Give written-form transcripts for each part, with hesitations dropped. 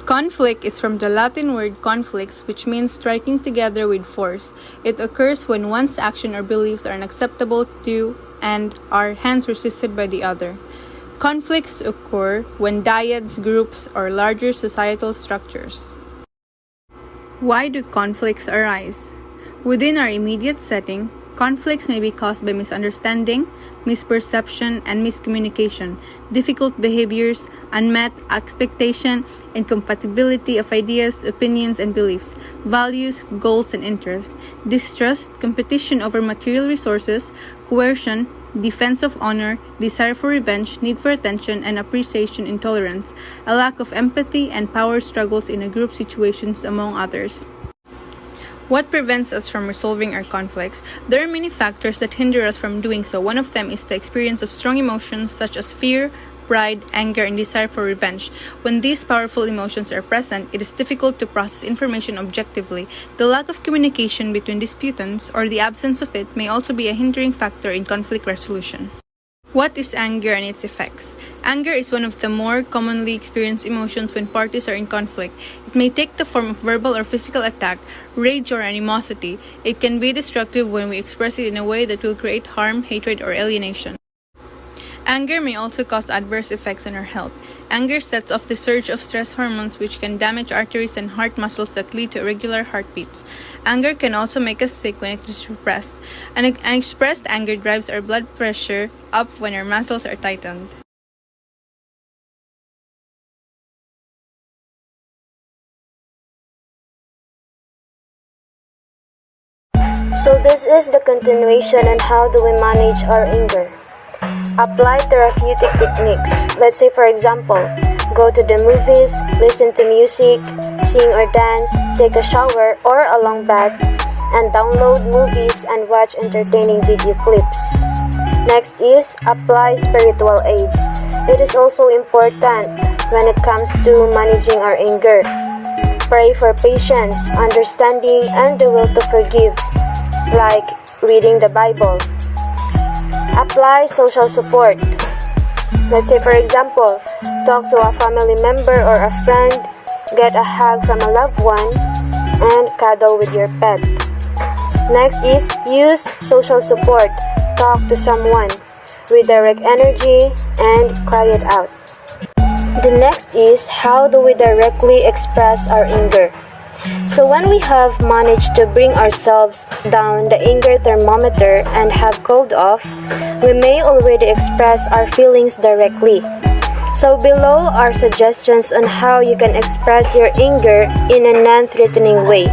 Conflict is from the Latin word conflix, which means striking together with force. It occurs when one's action or beliefs are unacceptable to and are hence resisted by the other. Conflicts occur when dyads, groups, or larger societal structures. Why do conflicts arise? Within our immediate setting, conflicts may be caused by misunderstanding, misperception, and miscommunication, difficult behaviors, unmet expectation, incompatibility of ideas, opinions, and beliefs, values, goals, and interests, distrust, competition over material resources, coercion, defense of honor, desire for revenge, need for attention and appreciation, intolerance, a lack of empathy, and power struggles in a group situations, among others. What prevents us from resolving our conflicts? There are many factors that hinder us from doing so. One of them is the experience of strong emotions such as fear, pride, anger, and desire for revenge. When these powerful emotions are present, it is difficult to process information objectively. The lack of communication between disputants or the absence of it may also be a hindering factor in conflict resolution. What is anger and its effects? Anger is one of the more commonly experienced emotions when parties are in conflict. It may take the form of verbal or physical attack, rage, or animosity. It can be destructive when we express it in a way that will create harm, hatred, or alienation. Anger may also cause adverse effects on our health. Anger sets off the surge of stress hormones which can damage arteries and heart muscles that lead to irregular heartbeats. Anger can also make us sick when it is repressed. Unexpressed anger drives our blood pressure up when our muscles are tightened. So this is the continuation on how do we manage our anger. Apply therapeutic techniques. Let's say for example, go to the movies, listen to music, sing or dance, take a shower or a long bath, and download movies and watch entertaining video clips. Next is apply spiritual aids. It is also important when it comes to managing our anger. Pray for patience, understanding, and the will to forgive, like reading the Bible. Apply social support. Let's say for example, talk to a family member or a friend, get a hug from a loved one, and cuddle with your pet. Next is use social support. Talk to someone, redirect energy, and cry it out. The next is how do we directly express our anger? So when we have managed to bring ourselves down the anger thermometer and have cooled off, we may already express our feelings directly. So below are suggestions on how you can express your anger in a non-threatening way.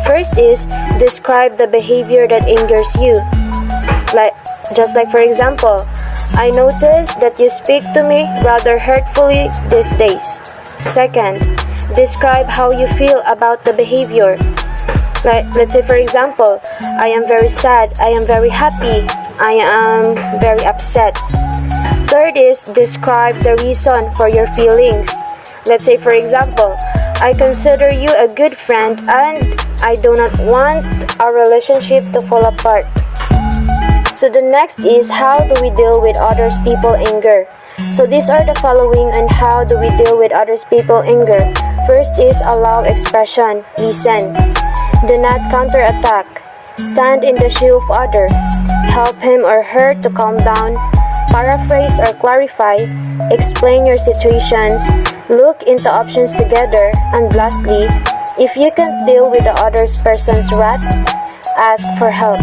First is describe the behavior that angers you. Just like for example, I noticed that you speak to me rather hurtfully these days. Second, describe how you feel about the behavior. Let's say for example, I am very sad, I am very happy, I am very upset. Third is describe the reason for your feelings. Let's say for example, I consider you a good friend and I do not want our relationship to fall apart. So the next is how do we deal with others people's anger. So these are the following on how do we deal with others people's anger. First is allow expression, listen. Do not counterattack. Stand in the shoe of other. Help him or her to calm down. Paraphrase or clarify. Explain your situations. Look into options together. And lastly, if you can't deal with the other person's wrath, ask for help.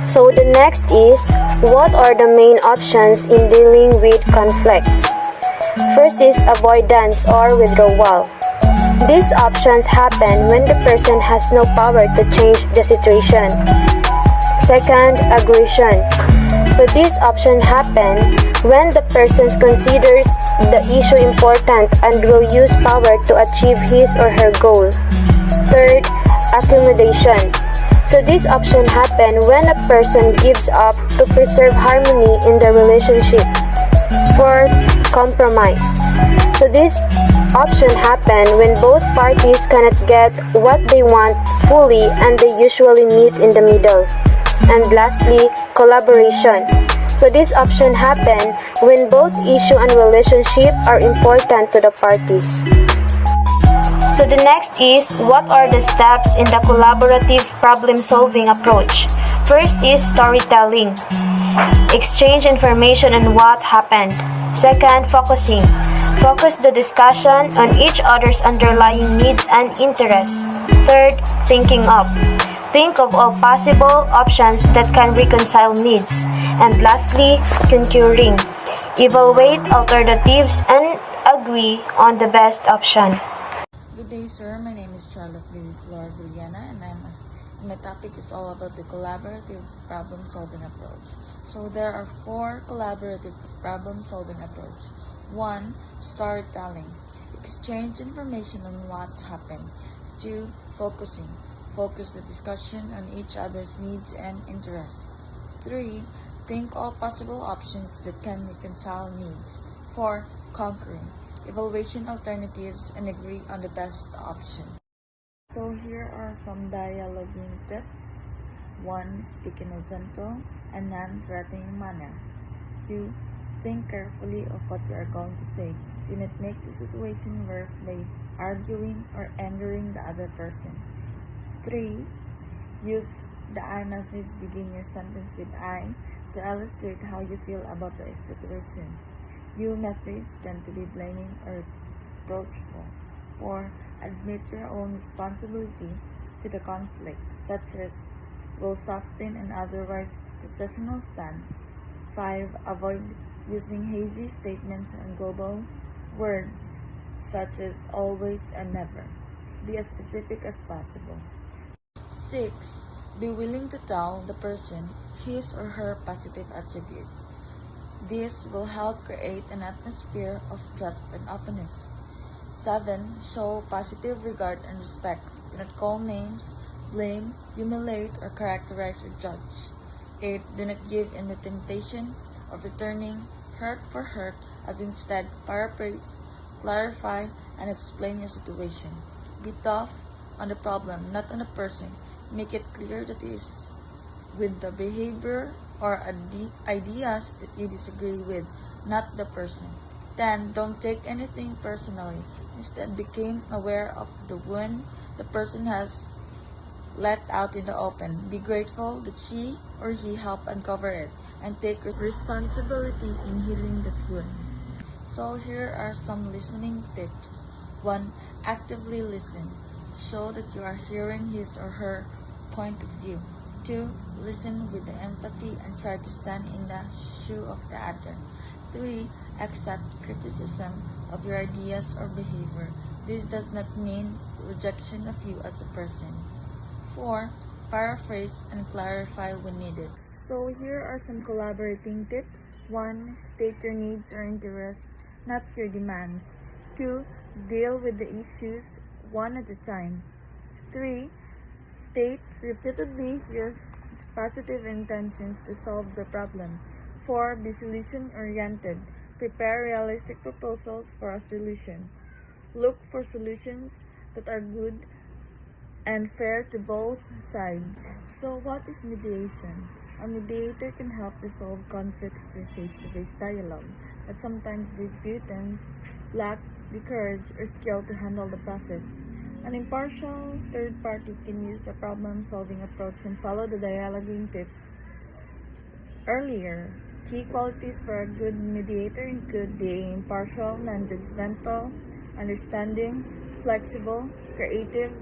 So the next is, what are the main options in dealing with conflicts? First is avoidance or withdrawal. These options happen when the person has no power to change the situation. Second, aggression. So these options happen when the person considers the issue important and will use power to achieve his or her goal. Third, accommodation. So this option happen when a person gives up to preserve harmony in the relationship. Fourth, compromise. So this option happen when both parties cannot get what they want fully and they usually meet in the middle. And lastly, collaboration. So this option happen when both issue and relationship are important to the parties. So the next is, what are the steps in the collaborative problem-solving approach? First is storytelling. Exchange information on what happened. Second, focusing. Focus the discussion on each other's underlying needs and interests. Third, thinking of. Think of all possible options that can reconcile needs. And lastly, concurring. Evaluate alternatives and agree on the best option. Good day, sir. My name is Charlotte Baby Flor Villana, and my topic is all about the collaborative problem-solving approach. So there are 4 collaborative problem-solving approach. 1. Storytelling. Exchange information on what happened. 2. Focusing. Focus the discussion on each other's needs and interests. 3. Think all possible options that can reconcile needs. 4. Conquering. Evaluation alternatives and agree on the best option. So here are some dialoguing tips. 1. Speak in a gentle and non-threatening manner. 2. Think carefully of what you are going to say. Do not make the situation worse by arguing or angering the other person. 3. Use the I message. Begin your sentence with I to illustrate how you feel about the situation. You message tend to be blaming or reproachful. 4. Admit your own responsibility to the conflict, such as will soften an otherwise possessional stance. 5. Avoid using hazy statements and global words, such as always and never. Be as specific as possible. 6. Be willing to tell the person his or her positive attribute. This will help create an atmosphere of trust and openness. 7. Show positive regard and respect. Do not call names, blame, humiliate, or characterize or judge. 8. Do not give in the temptation of returning hurt for hurt, as instead paraphrase, clarify, and explain your situation. Be tough on the problem, not on the person. Make it clear that it is with the behavior or ideas that you disagree with, not the person. 10. Don't take anything personally. Instead, become aware of the wound the person has let out in the open. Be grateful that she or he helped uncover it, and take responsibility in healing that wound. So here are some listening tips. 1. Actively listen. Show that you are hearing his or her point of view. 2. Listen with the empathy and try to stand in the shoe of the other. 3. Accept criticism of your ideas or behavior. This does not mean rejection of you as a person. 4. Paraphrase and clarify when needed. So here are some collaborating tips. 1. State your needs or interests, not your demands. 2. Deal with the issues one at a time. 3. State repeatedly your positive intentions to solve the problem. 4. Be solution-oriented. Prepare realistic proposals for a solution. Look for solutions that are good and fair to both sides. So what is mediation? A mediator can help resolve conflicts through face-to-face dialogue, but sometimes disputants lack the courage or skill to handle the process. An impartial third party can use a problem-solving approach and follow the dialoguing tips earlier. Key qualities for a good mediator include being impartial, non-judgmental, understanding, flexible, creative,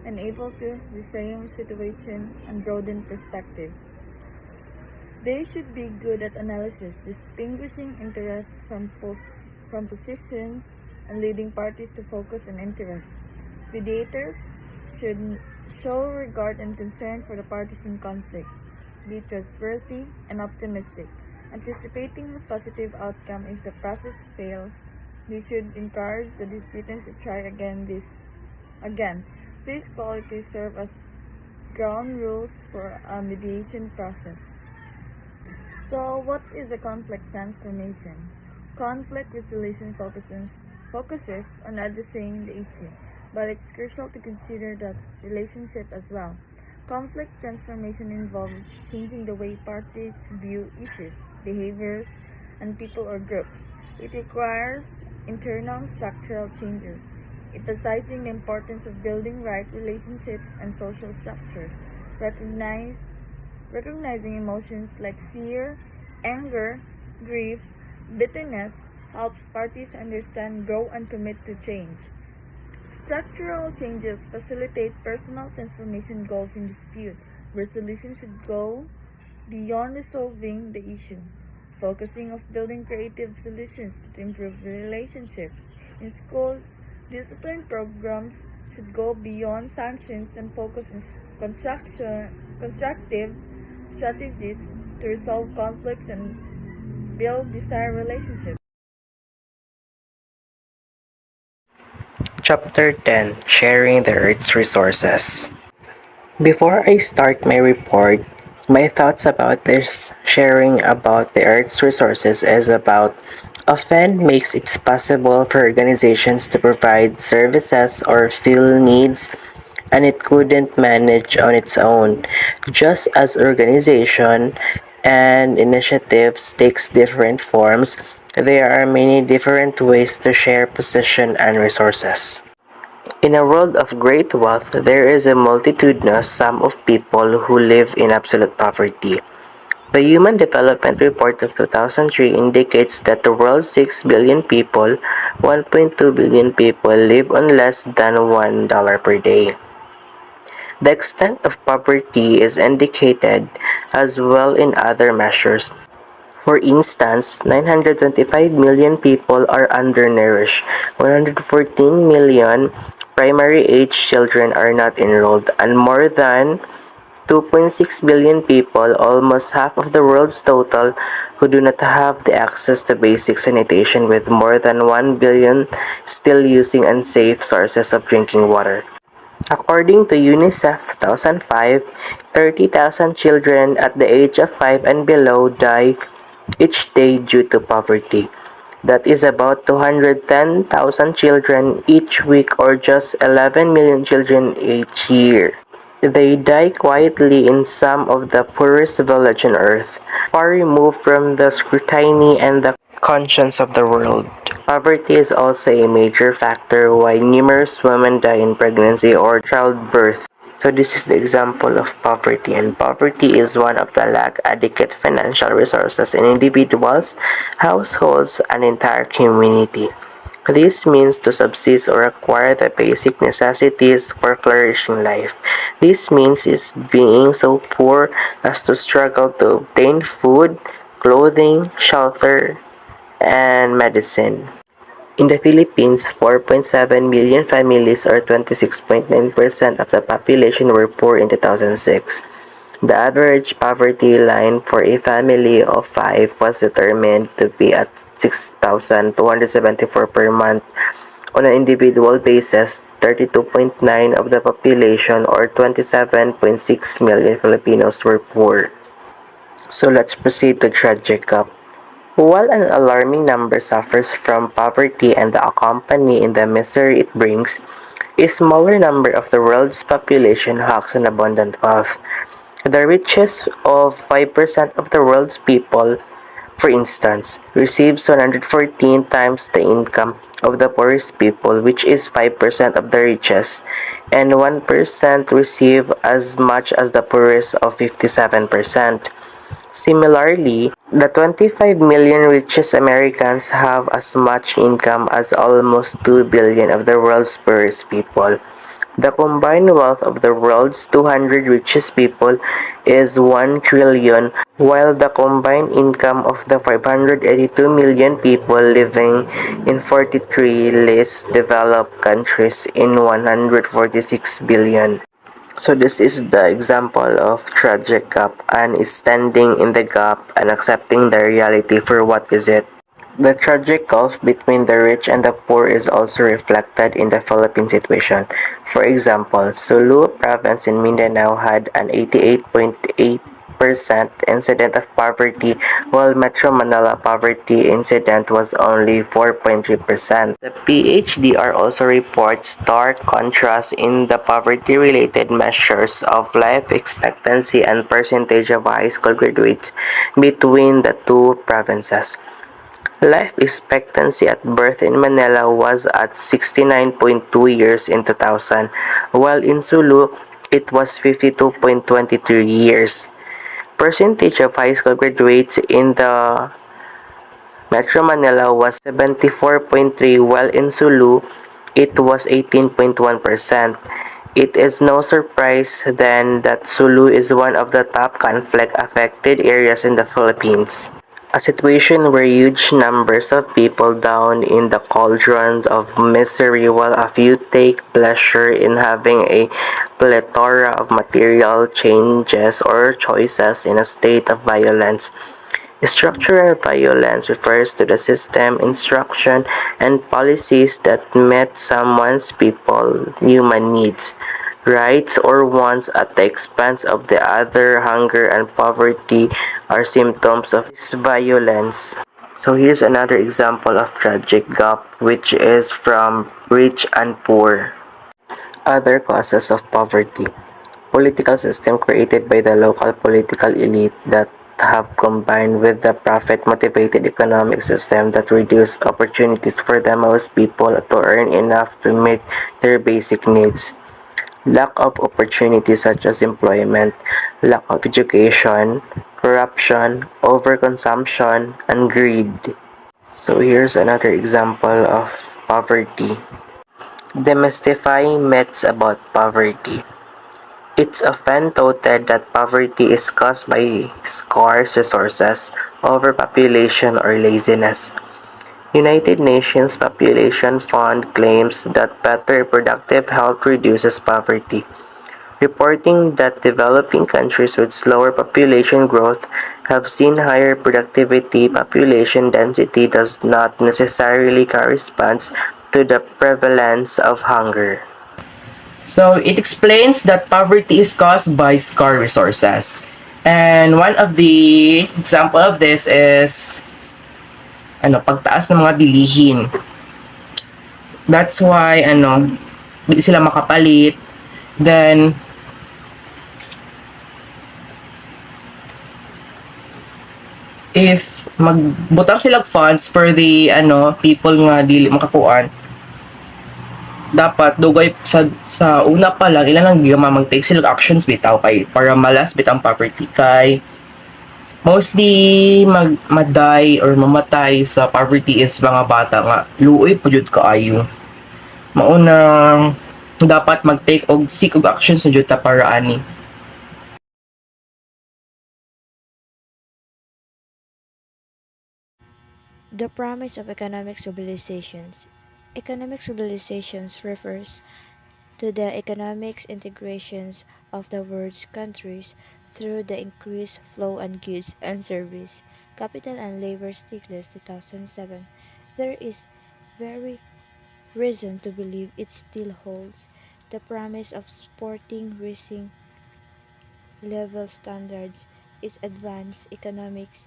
and able to reframe situation and broaden perspective. They should be good at analysis, distinguishing interest from positions, and leading parties to focus on interests. Mediators should show regard and concern for the parties in conflict, be trustworthy and optimistic, anticipating a positive outcome if the process fails. They should encourage the disputants to try again. These qualities serve as ground rules for a mediation process. So, what is a conflict transformation? Conflict resolution focuses on addressing the issue, but it's crucial to consider the relationship as well. Conflict transformation involves changing the way parties view issues, behaviors, and people or groups. It requires internal structural changes, emphasizing the importance of building right relationships and social structures. Recognizing emotions like fear, anger, grief, bitterness helps parties understand, grow, and commit to change. Structural changes facilitate personal transformation goals in dispute. Resolution should go beyond resolving the issue, focusing on building creative solutions to improve relationships. In schools, discipline programs should go beyond sanctions and focus on constructive strategies to resolve conflicts and build desired relationships. Chapter 10: Sharing the Earth's Resources. Before I start my report, my thoughts about this sharing about the Earth's resources is about often makes it possible for organizations to provide services or fill needs and it couldn't manage on its own. Just as organization and initiatives takes different forms, there are many different ways to share possession and resources. In a world of great wealth, there is a multitudinous sum of people who live in absolute poverty. The Human Development Report of 2003 indicates that the world's 6 billion people, 1.2 billion people, live on less than $1 per day. The extent of poverty is indicated as well in other measures. For instance, 925 million people are undernourished, 114 million primary-age children are not enrolled, and more than 2.6 billion people, almost half of the world's total, who do not have the access to basic sanitation, with more than 1 billion still using unsafe sources of drinking water. According to UNICEF 2005, 30,000 children at the age of 5 and below die each day due to poverty. That is about 210,000 children each week or just 11 million children each year. They die quietly in some of the poorest villages on earth, far removed from the scrutiny and the conscience of the world. Poverty is also a major factor why numerous women die in pregnancy or childbirth. So this is the example of poverty, and poverty is one of the lack adequate financial resources in individuals, households, and entire community. This means to subsist or acquire the basic necessities for flourishing life. This means is being so poor as to struggle to obtain food, clothing, shelter, and medicine. In the Philippines, 4.7 million families or 26.9% of the population were poor in 2006. The average poverty line for a family of 5 was determined to be at 6,274 per month. On an individual basis, 32.9% of the population or 27.6 million Filipinos were poor. So let's proceed to Tragic Cup. While an alarming number suffers from poverty and the accompanying the misery it brings, a smaller number of the world's population hawks an abundant wealth. The richest of 5% of the world's people, for instance, receives 114 times the income of the poorest people, which is 5% of the richest, and 1% receive as much as the poorest of 57%. Similarly, the 25 million richest Americans have as much income as almost 2 billion of the world's poorest people. The combined wealth of the world's 200 richest people is 1 trillion, while the combined income of the 582 million people living in 43 least developed countries in 146 billion. So this is the example of tragic gap and is standing in the gap and accepting the reality for what is it. The tragic gulf between the rich and the poor is also reflected in the Philippine situation. For example, Sulu province in Mindanao had an 88.8% incident of poverty, while Metro Manila poverty incident was only 4.3%. The PHDR also reports stark contrast in the poverty-related measures of life expectancy and percentage of high school graduates between the two provinces. Life expectancy at birth in Manila was at 69.2 years in 2000, while in Sulu, it was 52.23 years. Percentage of high school graduates in the Metro Manila was 74.3, while in Sulu, it was 18.1%. It is no surprise then that Sulu is one of the top conflict-affected areas in the Philippines. A situation where huge numbers of people drown in the cauldron of misery while a few take pleasure in having a plethora of material changes or choices in a state of violence. Structural violence refers to the system, instruction, and policies that met someone's people human needs, rights, or wants at the expense of the other. Hunger and poverty are symptoms of this violence. So here's another example of tragic gap, which is from rich and poor. Other causes of poverty. Political system created by the local political elite that have combined with the profit-motivated economic system that reduce opportunities for the most people to earn enough to meet their basic needs. Lack of opportunities such as employment, lack of education, corruption, overconsumption, and greed. So here's another example of poverty. Demystifying myths about poverty. It's often touted that poverty is caused by scarce resources, overpopulation, or laziness. United Nations Population Fund claims that better reproductive health reduces poverty, reporting that developing countries with slower population growth have seen higher productivity. Population density does not necessarily correspond to the prevalence of hunger. So it explains that poverty is caused by scarce resources. And one of the example of this is pagtaas ng mga bilihin. That's why hindi sila makapalit. Then if magbutang sila funds for the people nga dili makakuan, dapat dugay sa una pa lang ilan lang gigama mag-take sila actions bitaw kay para malas bitang poverty kay mostly maday or mamatay sa poverty is mga bata nga luoy pa jud kaayo. Maunang dapat mag-take og seek og actions na jud ta para ani. The promise of economic civilizations. Economic civilizations refers to the economic integrations of the world's countries through the increased flow of goods and service. Capital and Labor Stiglitz 2007. There is very reason to believe it still holds the promise of supporting rising level standards is advanced economics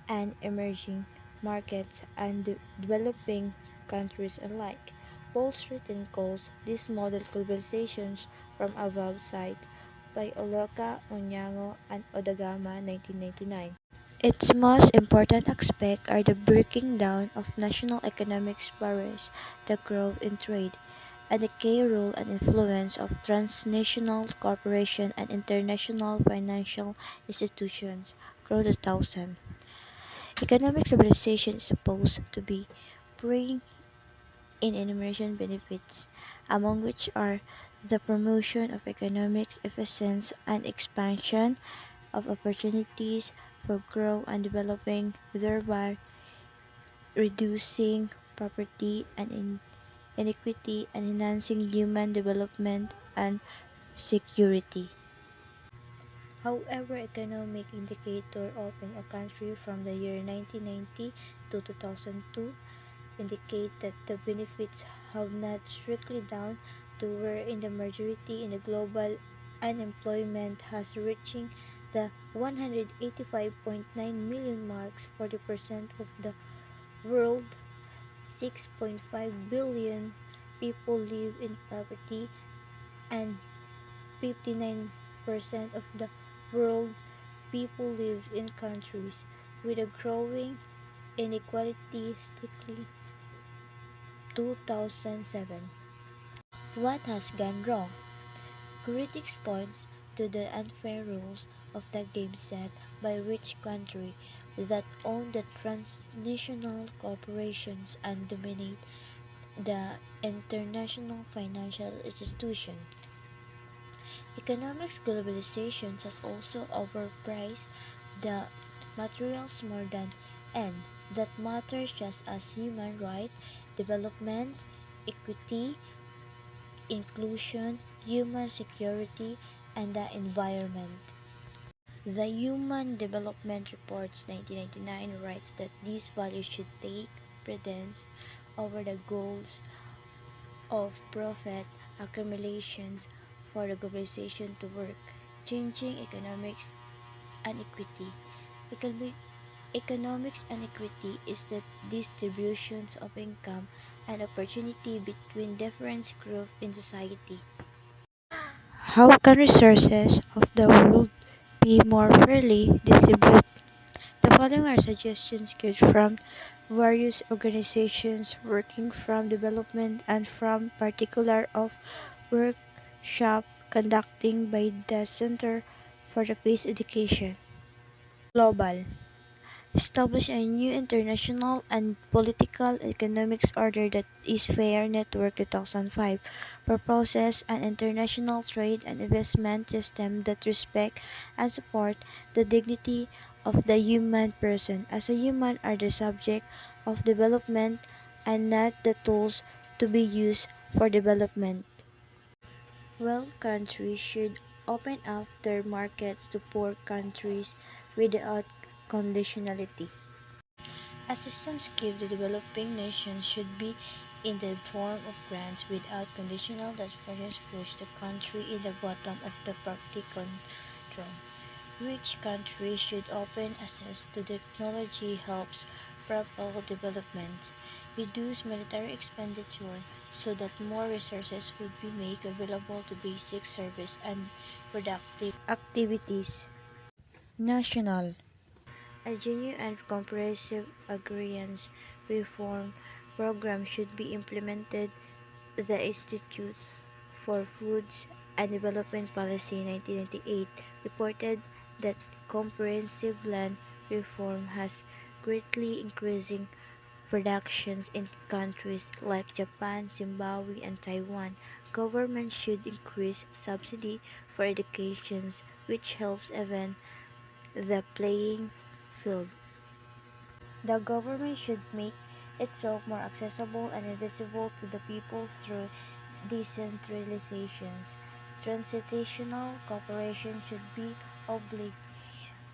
and emerging markets and developing countries alike. Wall Street calls this model globalizations from above site by Oloka, Onyango, and Odagama 1999. Its most important aspects are the breaking down of national economic barriers, the growth in trade, and the key role and influence of transnational corporations and international financial institutions. Grow 2000. Economic civilization is supposed to be bring in emerging benefits, among which are the promotion of economic efficiency and expansion of opportunities for growth and developing, thereby reducing poverty and inequity and enhancing human development and security. However, economic indicator of a country from the year 1990 to 2002 indicate that the benefits have not strictly down to where in the majority in the global unemployment has reaching the 185.9 million marks, 40% of the world, 6.5 billion people live in poverty, and 59% of the world people live in countries with a growing inequality strictly 2007. What has gone wrong? Critics point to the unfair rules of the game set by rich countries that own the transnational corporations and dominate the international financial institution. Economics globalization has also overpriced the materials more than and that matters just as human rights, development, equity, inclusion, human security, and the environment. The Human Development Reports 1999 writes that these values should take precedence over the goals of profit accumulations for the globalization to work, changing economics and equity. Economic, economics and equity is the distributions of income and opportunity between different groups in society. How can resources of the world be more fairly distributed? The following are suggestions given from various organizations working from development and from particular of workshop conducting by the Center for the Peace Education. Global. Establish a new international and political economics order that is fair network 2005 proposes an international trade and investment system that respect and support the dignity of the human person as a human are the subject of development and not the tools to be used for development. Well, countries should open up their markets to poor countries without conditionality. Assistance given to developing nations should be in the form of grants without conditional that first push the country in the bottom of the poverty control. Rich countries should open access to technology helps propel development, reduce military expenditure so that more resources would be made available to basic service and productive activities. National a genuine and comprehensive agrarian reform program should be implemented. The Institute for Foods and Development Policy 1998 reported that comprehensive land reform has greatly increasing productions in countries like Japan, Zimbabwe, and Taiwan. Government should increase subsidy for education, which helps even the playing field. The government should make itself more accessible and invisible to the people through decentralization. Transnational corporations should be obliged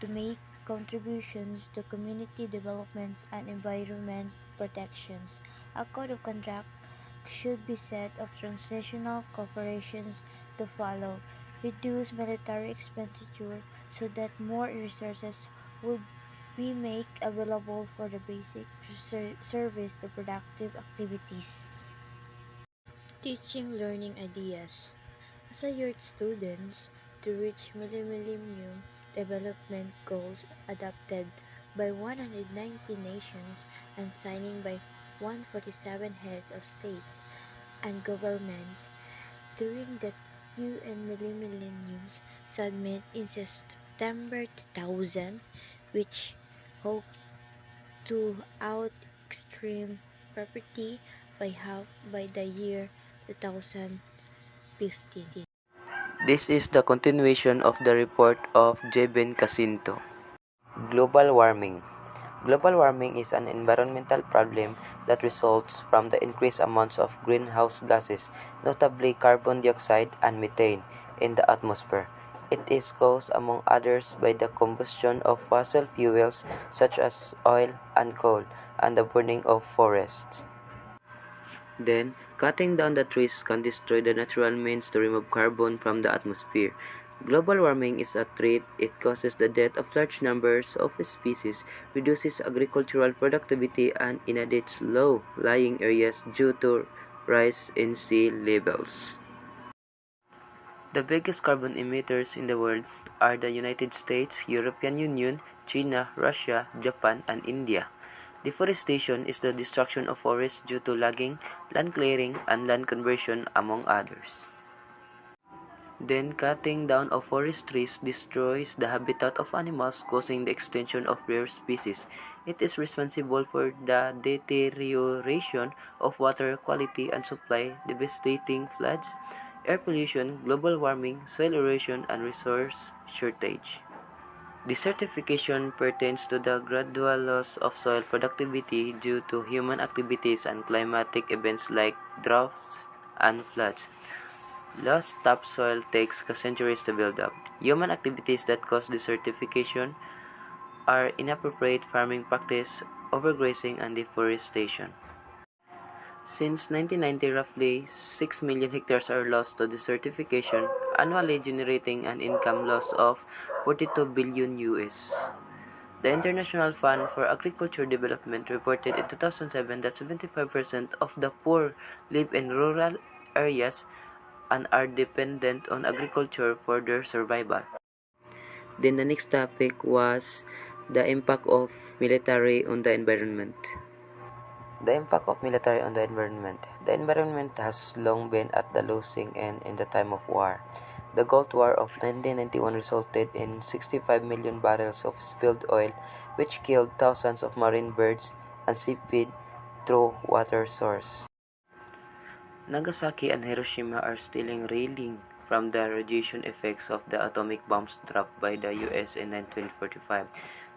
to make contributions to community developments and environment protections. A code of conduct should be set of transnational corporations to follow. Reduce military expenditure so that more resources would be made available for the basic service to productive activities. Teaching learning ideas. As a youth students to reach Millennium Development Goals adopted by 190 nations and signing by 147 heads of states and governments during the UN Millennium Summit in September 2000, which hoped to out extreme poverty by half by the year 2050. This is the continuation of the report of Jeben Casinto. Global warming. Global warming is an environmental problem that results from the increased amounts of greenhouse gases, notably carbon dioxide and methane, in the atmosphere. It is caused, among others, by the combustion of fossil fuels such as oil and coal, and the burning of forests. Then, cutting down the trees can destroy the natural means to remove carbon from the atmosphere. Global warming is a threat. It causes the death of large numbers of species, reduces agricultural productivity, and inundates low-lying areas due to rise in sea levels. The biggest carbon emitters in the world are the United States, European Union, China, Russia, Japan, and India. Deforestation is the destruction of forests due to logging, land clearing, and land conversion, among others. Then cutting down of forest trees destroys the habitat of animals, causing the extinction of rare species. It is responsible for the deterioration of water quality and supply, devastating floods, air pollution, global warming, soil erosion, and resource shortage. Desertification pertains to the gradual loss of soil productivity due to human activities and climatic events like droughts and floods. Lost topsoil takes centuries to build up. Human activities that cause desertification are inappropriate farming practice, overgrazing, and deforestation. Since 1990, roughly 6 million hectares are lost to desertification, annually generating an income loss of 42 billion US. The International Fund for Agriculture Development reported in 2007 that 75% of the poor live in rural areas and are dependent on agriculture for their survival. Then the next topic was the impact of military on the environment. The impact of military on the environment. The environment has long been at the losing end in the time of war. The Gulf War of 1991 resulted in 65 million barrels of spilled oil, which killed thousands of marine birds and seaweed through water source. Nagasaki and Hiroshima are still reeling from the radiation effects of the atomic bombs dropped by the US in 1945.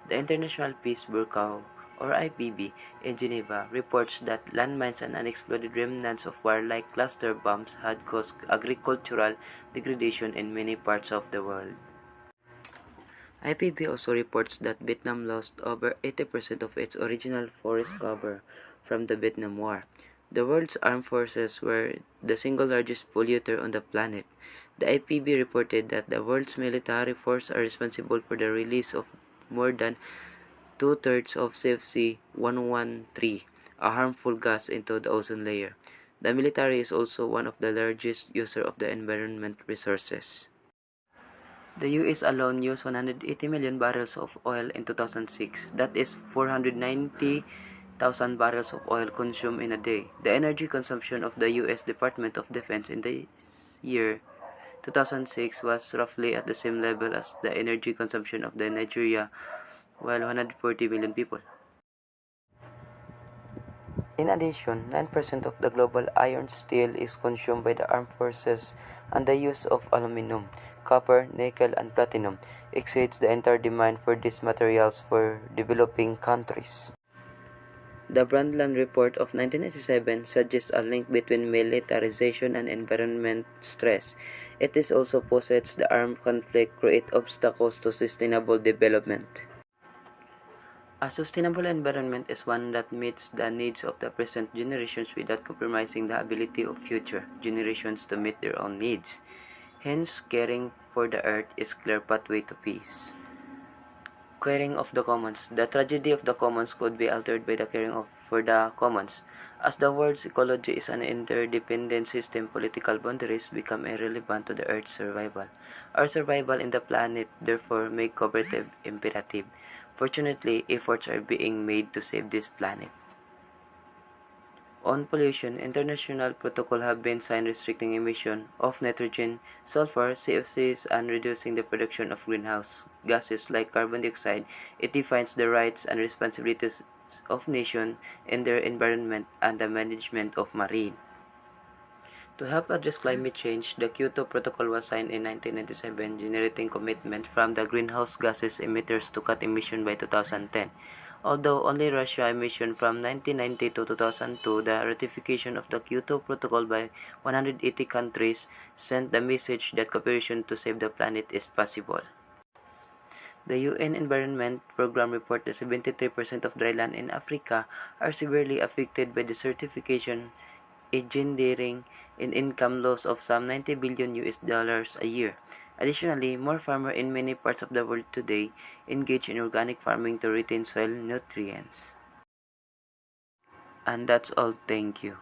The International Peace Bureau, or IPB, in Geneva reports that landmines and unexploded remnants of war-like cluster bombs had caused agricultural degradation in many parts of the world. IPB also reports that Vietnam lost over 80% of its original forest cover from the Vietnam War. The world's armed forces were the single largest polluter on the planet. The IPB reported that the world's military forces are responsible for the release of more than two-thirds of CFC 113, a harmful gas, into the ozone layer. The military is also one of the largest users of the environment resources. The US alone used 180 million barrels of oil in 2006. That is 490,000 barrels of oil consumed in a day. The energy consumption of the US Department of Defense in the year 2006 was roughly at the same level as the energy consumption of the Nigeria, while 140 million people. In addition, 9% of the global iron steel is consumed by the armed forces, and the use of aluminum, copper, nickel, and platinum exceeds the entire demand for these materials for developing countries. The Brundtland Report of 1997 suggests a link between militarization and environment stress. It is also posits the armed conflict create obstacles to sustainable development. A sustainable environment is one that meets the needs of the present generations without compromising the ability of future generations to meet their own needs. Hence, caring for the earth is a clear pathway to peace. Caring of the commons. The tragedy of the commons could be altered by the caring for the commons. As the world's ecology is an interdependent system, political boundaries become irrelevant to the Earth's survival. Our survival in the planet therefore make cooperative imperative. Fortunately, efforts are being made to save this planet. On pollution, international protocols have been signed restricting emission of nitrogen, sulfur, CFCs, and reducing the production of greenhouse gases like carbon dioxide. It defines the rights and responsibilities of nations in their environment and the management of marine. To help address climate change, the Kyoto Protocol was signed in 1997, generating commitment from the greenhouse gases emitters to cut emission by 2010. Although only Russia emission from 1990 to 2002, the ratification of the Kyoto Protocol by 180 countries sent the message that cooperation to save the planet is possible. The UN Environment Program reports that 73% of dry land in Africa are severely affected by desertification. engendering an income loss of some 90 billion US dollars a year. Additionally, more farmers in many parts of the world today engage in organic farming to retain soil nutrients. And that's all. Thank you.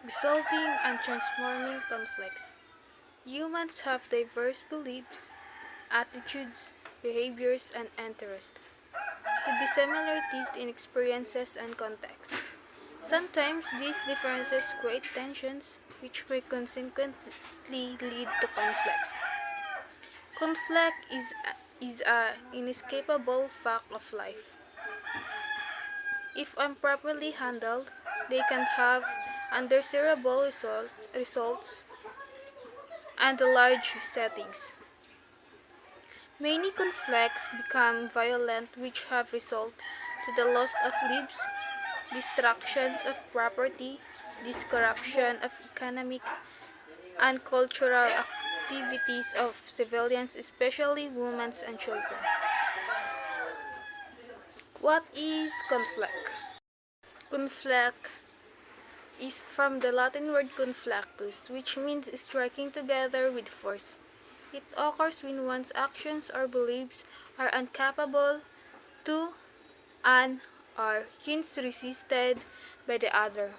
Resolving and transforming conflicts. Humans have diverse beliefs, attitudes, behaviors, and interests, with dissimilarities in experiences and contexts. Sometimes these differences create tensions, which may consequently lead to conflicts. Conflict is a inescapable fact of life. If improperly handled, they can have undesirable results and large settings. Many conflicts become violent, which have resulted to the loss of lives, destructions of property, disruption of economic and cultural activities of civilians, especially women and children. What is conflict? Conflict is from the Latin word conflictus, which means striking together with force. It occurs when one's actions or beliefs are incapable to and are hence resisted by the other.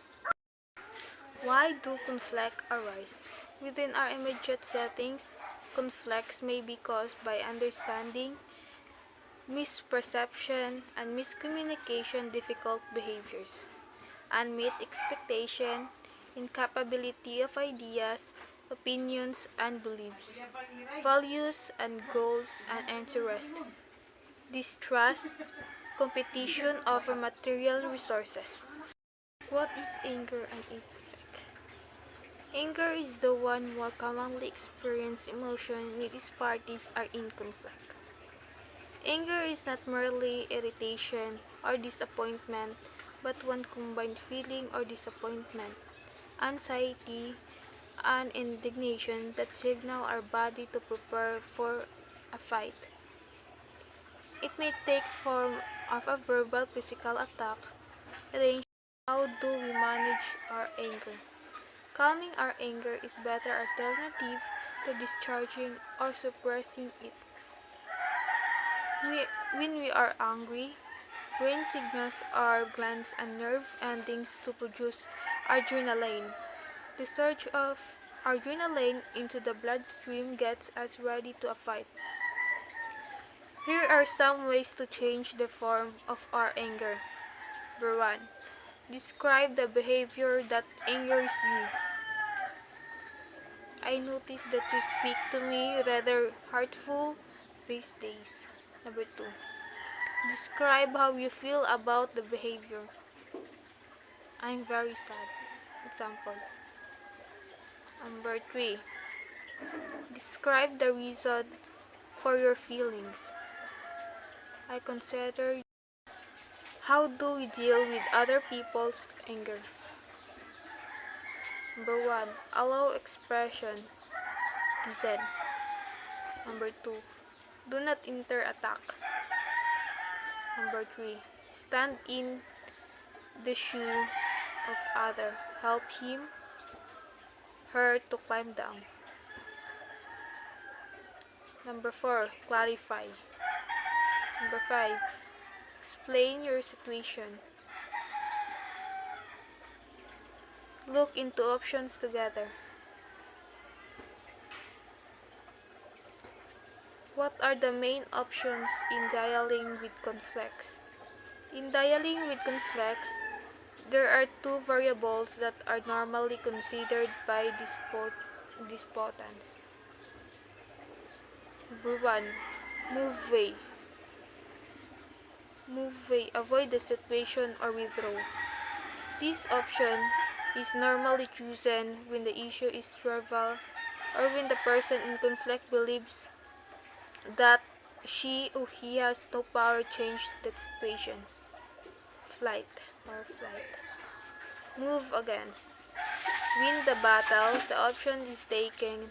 Why do conflicts arise? Within our immediate settings, conflicts may be caused by understanding, misperception, and miscommunication, difficult behaviors, unmet expectation, incapability of ideas, opinions and beliefs, values and goals and interests, distrust, competition over material resources. What is anger and its effect? Anger is the one more commonly experienced emotion when these parties are in conflict. Anger is not merely irritation or disappointment, but one combined feeling or disappointment, anxiety, and indignation that signal our body to prepare for a fight. It may take form of a verbal physical attack. Range. How do we manage our anger? Calming our anger is better alternative to discharging or suppressing it. When we are angry, brain signals our glands and nerve endings to produce adrenaline. The surge of adrenaline into the bloodstream gets us ready to a fight. Here are some ways to change the form of our anger. Number 1. Describe the behavior that angers you. I notice that you speak to me rather hurtful these days. Number 2. Describe how you feel about the behavior. I'm very sad. Example. Number 3. Describe the reason for your feelings. I consider. How do we deal with other people's anger? Number 1. Allow expression. Listen. Number 2. Do not attack. Number 3. Stand in the shoe of other. Help him, her to climb down. Number 4. Clarify. Number 5. Explain your situation. Look into options together. What are the main options in dealing with conflicts? In dealing with conflicts, there are two variables that are normally considered by disputants. Number 1. Move away. Move away, avoid the situation or withdraw. This option is normally chosen when the issue is trivial or when the person in conflict believes that she or he has no power to change the situation. Flight. Move against. Win the battle. The option is taken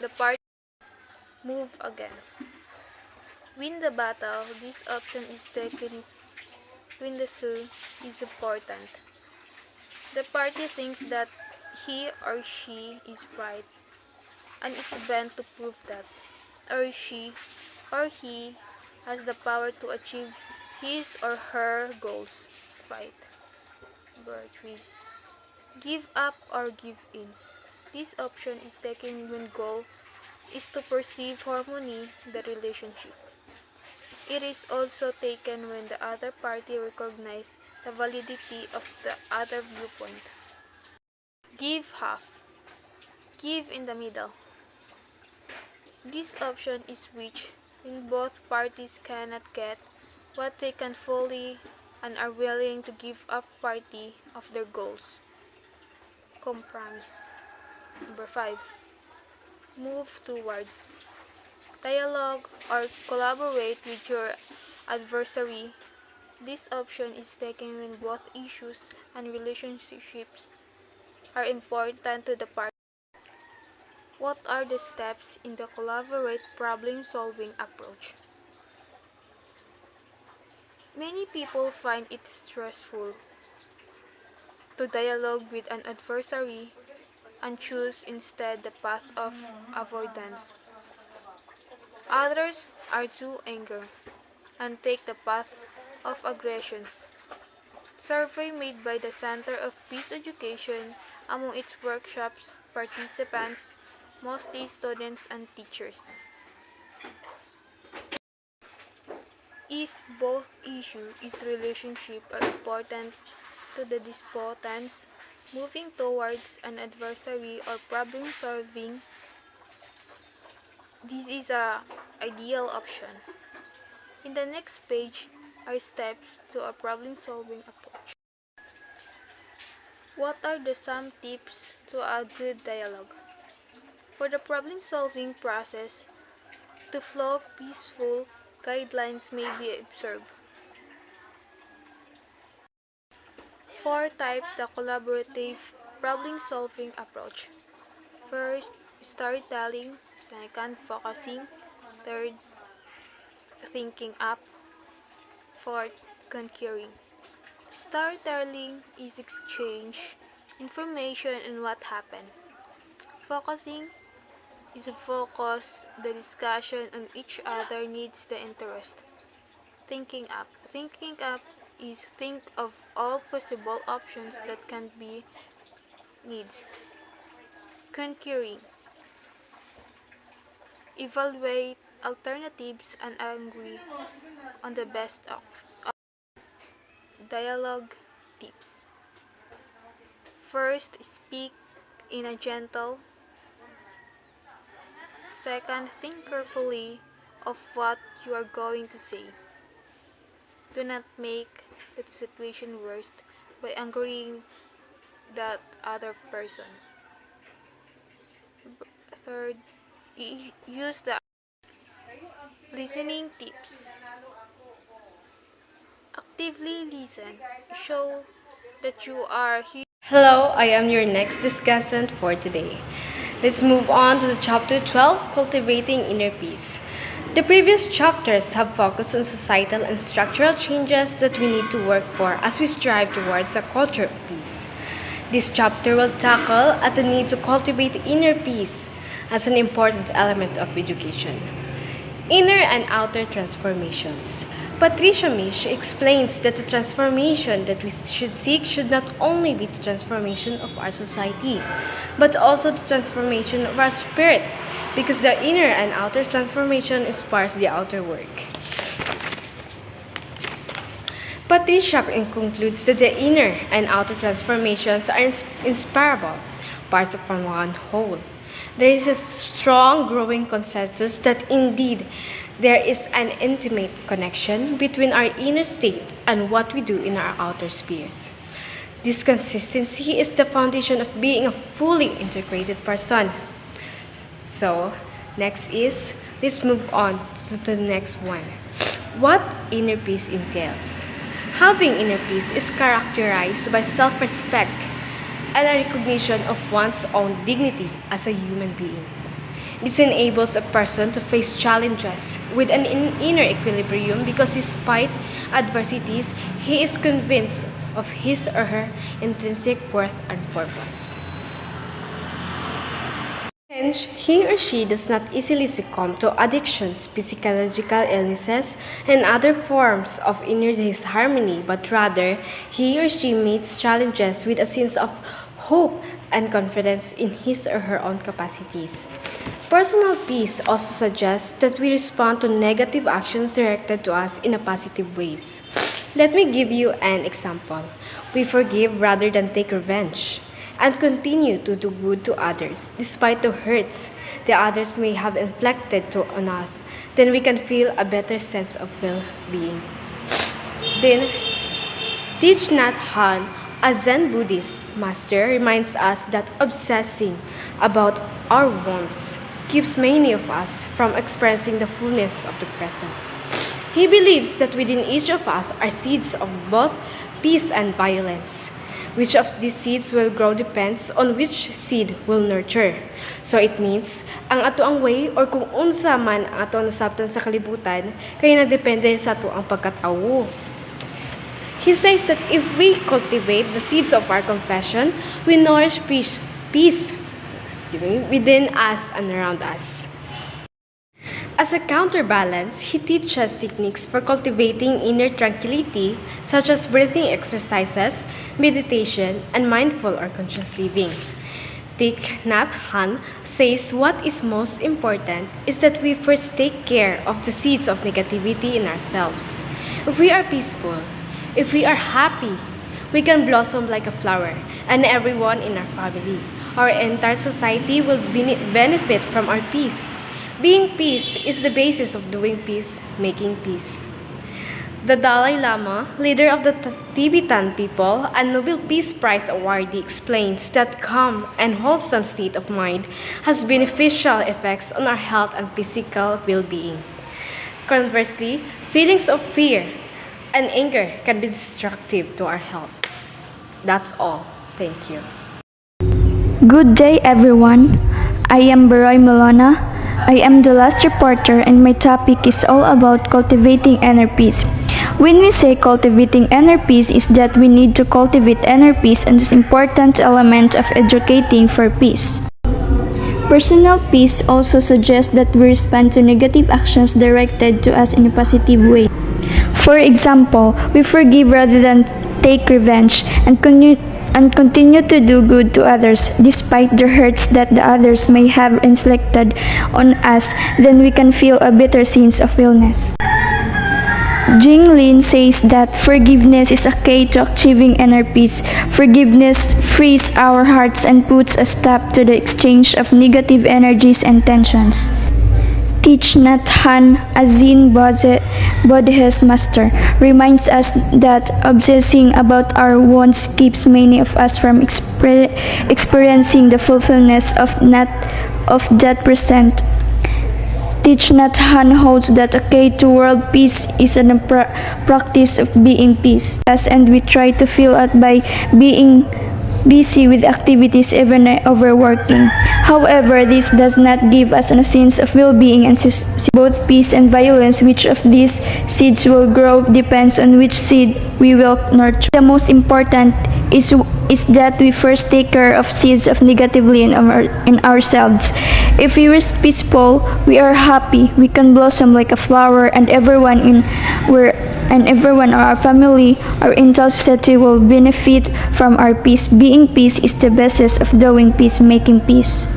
the party move against. Win the battle, this option is taken when the sue is important. The party thinks that he or she is right, and it's bent to prove that, or she or he has the power to achieve his or her goals. Fight. Number 3. Give up or give in. This option is taken when goal is to perceive harmony in the relationship. It is also taken when the other party recognizes the validity of the other viewpoint. Give half. Give in the middle. This option is which when both parties cannot get what they can fully and are willing to give up party of their goals. Compromise. Number 5. Move towards. Dialogue or collaborate with your adversary. This option is taken when both issues and relationships are important to the party. What are the steps in the collaborate problem-solving approach? Many people find it stressful to dialogue with an adversary and choose instead the path of avoidance. Others are too angry and take the path of aggressions. Survey made by the Center of Peace Education among its workshops participants, mostly students and teachers. If both issue is relationship are important to the disputants, moving towards an adversary or problem solving, this is a ideal option. In the next page are steps to a problem solving approach. What are some tips to a good dialogue? For the problem solving process to flow peaceful, guidelines may be observed. 4 types the collaborative problem solving approach. First, storytelling. Second, focusing. Third, thinking up. Fourth, concurring. Storytelling is exchange information on what happened. Focusing is to focus the discussion on each other needs the interest. Thinking up. Thinking up is think of all possible options that can be needs. Concurring. Evaluate alternatives and agree on the best of dialogue tips. First, speak in a gentle. Second, think carefully of what you are going to say. Do not make the situation worse by angering that other person. Third, use the listening tips. Actively listen. Show that you are here. Hello, I am your next discussant for today. Let's move on to the chapter 12, Cultivating Inner Peace. The previous chapters have focused on societal and structural changes that we need to work for as we strive towards a culture of peace. This chapter will tackle at the need to cultivate inner peace as an important element of education. Inner and outer transformations. Patricia Misch explains that the transformation that we should seek should not only be the transformation of our society, but also the transformation of our spirit, because the inner and outer transformation inspires the outer work. Patricia concludes that the inner and outer transformations are inseparable parts of one whole. There is a strong growing consensus that indeed there is an intimate connection between our inner state and what we do in our outer spheres. This consistency is the foundation of being a fully integrated person. So, let's move on to the next one. What inner peace entails. Having inner peace is characterized by self-respect and a recognition of one's own dignity as a human being. This enables a person to face challenges with an inner equilibrium because despite adversities, he is convinced of his or her intrinsic worth and purpose. Hence, he or she does not easily succumb to addictions, physiological illnesses, and other forms of inner disharmony, but rather, he or she meets challenges with a sense of hope and confidence in his or her own capacities. Personal peace also suggests that we respond to negative actions directed to us in a positive ways. Let me give you an example. We forgive rather than take revenge, and continue to do good to others despite the hurts the others may have inflicted on us. Then we can feel a better sense of well-being. Then, Thich Nhat Hanh, a Zen Buddhist master, reminds us that obsessing about our wants keeps many of us from experiencing the fullness of the present. He believes that within each of us are seeds of both peace and violence. Which of these seeds will grow depends on which seed will nurture. So it means, ang ato ang way or kung unsa man ang ato nasabtan sa kalibutan, kaya nagdepende sa ato ang pagkatao. He says that if we cultivate the seeds of our compassion, we nourish peace within us and around us. As a counterbalance, he teaches techniques for cultivating inner tranquility, such as breathing exercises, meditation, and mindful or conscious living. Thich Nhat Hanh says what is most important is that we first take care of the seeds of negativity in ourselves. If we are peaceful, if we are happy, we can blossom like a flower, and everyone in our family, our entire society will benefit from our peace. Being peace is the basis of doing peace, making peace. The Dalai Lama, leader of the Tibetan people and Nobel Peace Prize awardee, explains that calm and wholesome state of mind has beneficial effects on our health and physical well-being. Conversely, feelings of fear and anger can be destructive to our health. That's all. Thank you. Good day, everyone. I am Baroy Milona. I am the last reporter, and my topic is all about cultivating inner peace. When we say cultivating inner peace, is that we need to cultivate inner peace and is an important element of educating for peace. Personal peace also suggests that we respond to negative actions directed to us in a positive way. For example, we forgive rather than take revenge and continue to do good to others despite the hurts that the others may have inflicted on us, then we can feel a better sense of wellness. Jing Lin says that forgiveness is a key to achieving inner peace. Forgiveness frees our hearts and puts a stop to the exchange of negative energies and tensions. Thich Nhat Hanh, a Zen Buddhist master, reminds us that obsessing about our wants keeps many of us from experiencing the fulfillment of that present. Thich Nhat Hanh holds that a key to world peace is a practice of being peace, and we try to feel it by being busy with activities, even overworking. However, this does not give us a sense of well-being and both peace and violence. Which of these seeds will grow depends on which seed we will nurture. The most important is that we first take care of seeds of negatively in ourselves. If we are peaceful, we are happy, we can blossom like a flower, and everyone in our family, our entire society will benefit from our peace. Being peace is the basis of doing peace, making peace.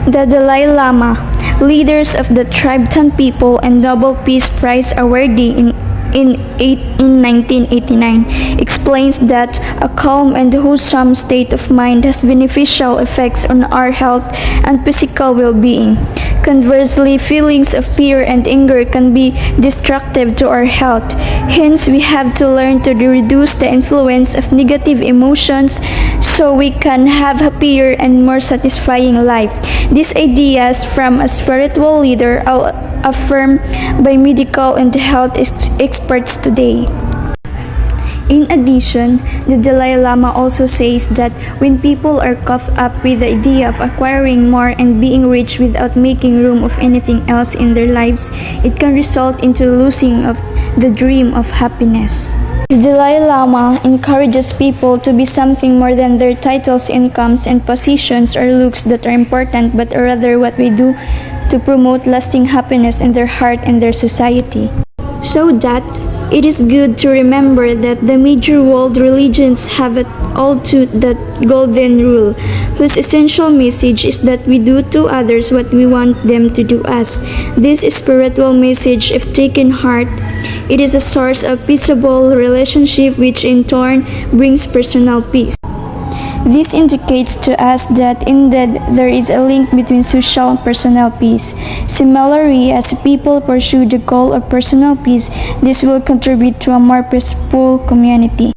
The Dalai Lama, leaders of the Tibetan people and Nobel Peace Prize awardee in 1989, explains that a calm and wholesome state of mind has beneficial effects on our health and physical well-being. Conversely, feelings of fear and anger can be destructive to our health. Hence, we have to learn to reduce the influence of negative emotions so we can have a happier and more satisfying life. These ideas from a spiritual leader are affirmed by medical and health experts today. In addition, the Dalai Lama also says that when people are caught up with the idea of acquiring more and being rich without making room of anything else in their lives, it can result into losing of the dream of happiness. The Dalai Lama encourages people to be something more than their titles, incomes, and positions or looks that are important, but rather what we do to promote lasting happiness in their heart and their society. So that it is good to remember that the major world religions have it all to that golden rule, whose essential message is that we do to others what we want them to do us. This spiritual message, if taken heart, it is a source of peaceable relationship which in turn brings personal peace. This indicates to us that indeed there is a link between social and personal peace. Similarly, as people pursue the goal of personal peace, this will contribute to a more peaceful community.